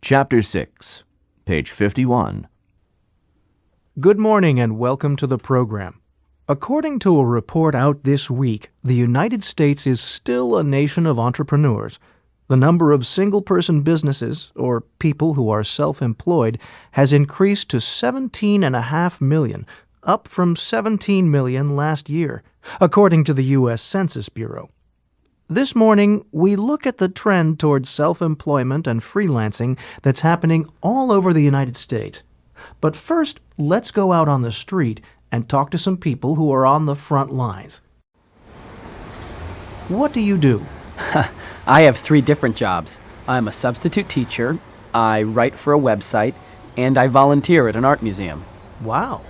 Chapter 6, page 51. Good morning and welcome to the program. According to a report out this week, the United States is still a nation of entrepreneurs. The number of single-person businesses, or people who are self-employed, has increased to 17.5 million, up from 17 million last year, according to the U.S. Census Bureau. This morning, we look at the trend towards self-employment and freelancing that's happening all over the United States. But first, let's go out on the street and talk to some people who are on the front lines. What do you do? I have 3 different jobs. I'm a substitute teacher, I write for a website, and I volunteer at an art museum. Wow.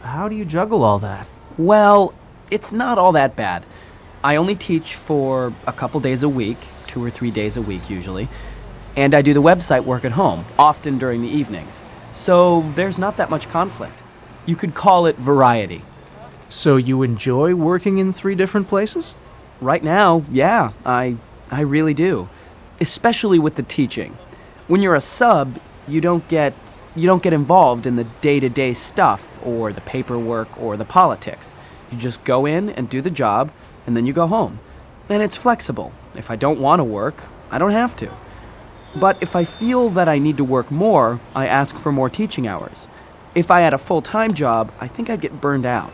How do you juggle all that? Well, it's not all that bad. I only teach for a couple days a week, 2 or 3 days a week usually, and I do the website work at home, often during the evenings. So there's not that much conflict. You could call it variety. So you enjoy working in 3 different places? Right now, yeah, I really do. Especially with the teaching. When you're a sub, you don't get involved in the day-to-day stuff or the paperwork or the politics. You just go in and do the job, and then you go home. And it's flexible. If I don't want to work, I don't have to. But if I feel that I need to work more, I ask for more teaching hours. If I had a full-time job, I think I'd get burned out,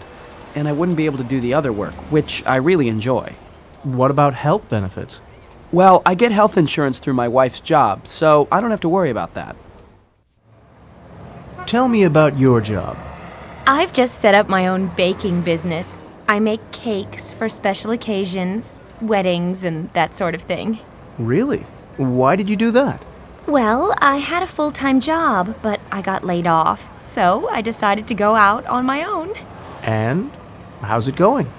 and I wouldn't be able to do the other work, which I really enjoy. What about health benefits? Well, I get health insurance through my wife's job, so I don't have to worry about that. Tell me about your job. I've just set up my own baking business. I make cakes for special occasions, weddings, and that sort of thing. Really? Why did you do that? Well, I had a full-time job, but I got laid off, so I decided to go out on my own. And how's it going?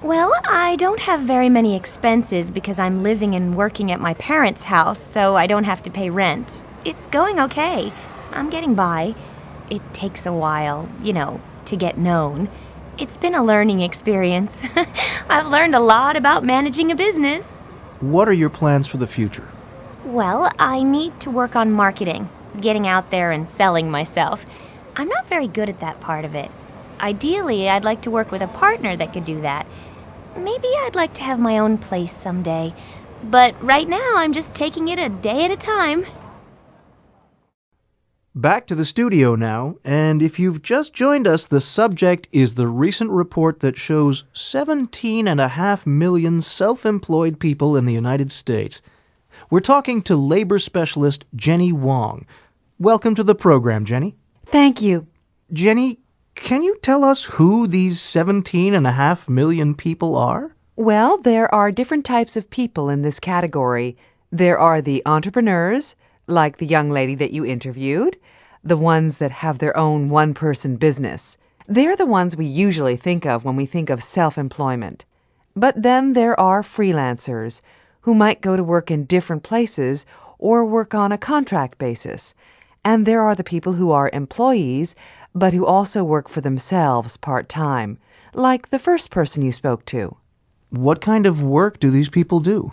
Well, I don't have very many expenses because I'm living and working at my parents' house, so I don't have to pay rent. It's going okay. I'm getting by. It takes a while, to get known. It's been a learning experience. I've learned a lot about managing a business. What are your plans for the future? Well, I need to work on marketing, getting out there and selling myself. I'm not very good at that part of it. Ideally, I'd like to work with a partner that could do that. Maybe I'd like to have my own place someday. But right now, I'm just taking it a day at a time. Back to the studio now, and if you've just joined us, the subject is the recent report that shows 17.5 million self-employed people in the United States. We're talking to labor specialist Jenny Wong. Welcome to the program, Jenny. Thank you. Jenny, can you tell us who these 17.5 million people are? Well, there are different types of people in this category. There are the entrepreneurs, like the young lady that you interviewed, the ones that have their own one-person business. They're the ones we usually think of when we think of self-employment. But then there are freelancers, who might go to work in different places or work on a contract basis. And there are the people who are employees, but who also work for themselves part-time, like the first person you spoke to. What kind of work do these people do?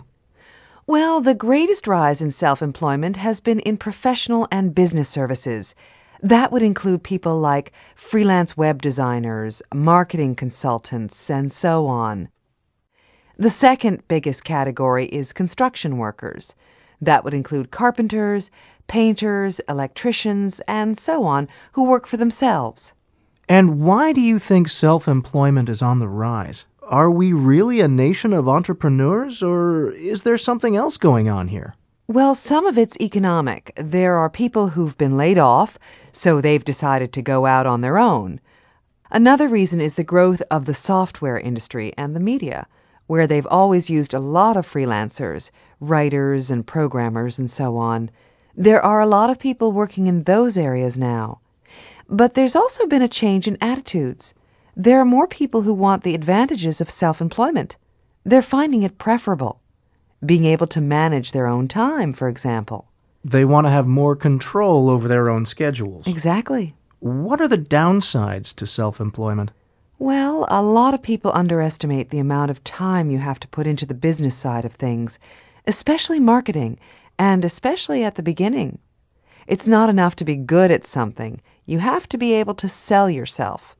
Well, the greatest rise in self-employment has been in professional and business services. That would include people like freelance web designers, marketing consultants, and so on. The second biggest category is construction workers. That would include carpenters, painters, electricians, and so on, who work for themselves. And why do you think self-employment is on the rise? Are we really a nation of entrepreneurs, or is there something else going on here? Well, some of it's economic. There are people who've been laid off, so they've decided to go out on their own. Another reason is the growth of the software industry and the media, where they've always used a lot of freelancers, writers and programmers and so on. There are a lot of people working in those areas now. But there's also been a change in attitudes. There are more people who want the advantages of self-employment. They're finding it preferable. Being able to manage their own time, for example. They want to have more control over their own schedules. Exactly. What are the downsides to self-employment? Well, a lot of people underestimate the amount of time you have to put into the business side of things, especially marketing, and especially at the beginning. It's not enough to be good at something. You have to be able to sell yourself.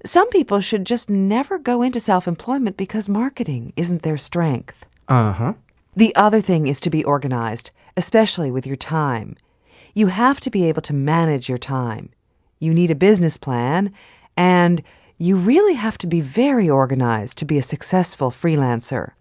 Some people should just never go into self-employment because marketing isn't their strength. Uh-huh. The other thing is to be organized, especially with your time. You have to be able to manage your time. You need a business plan, and you really have to be very organized to be a successful freelancer.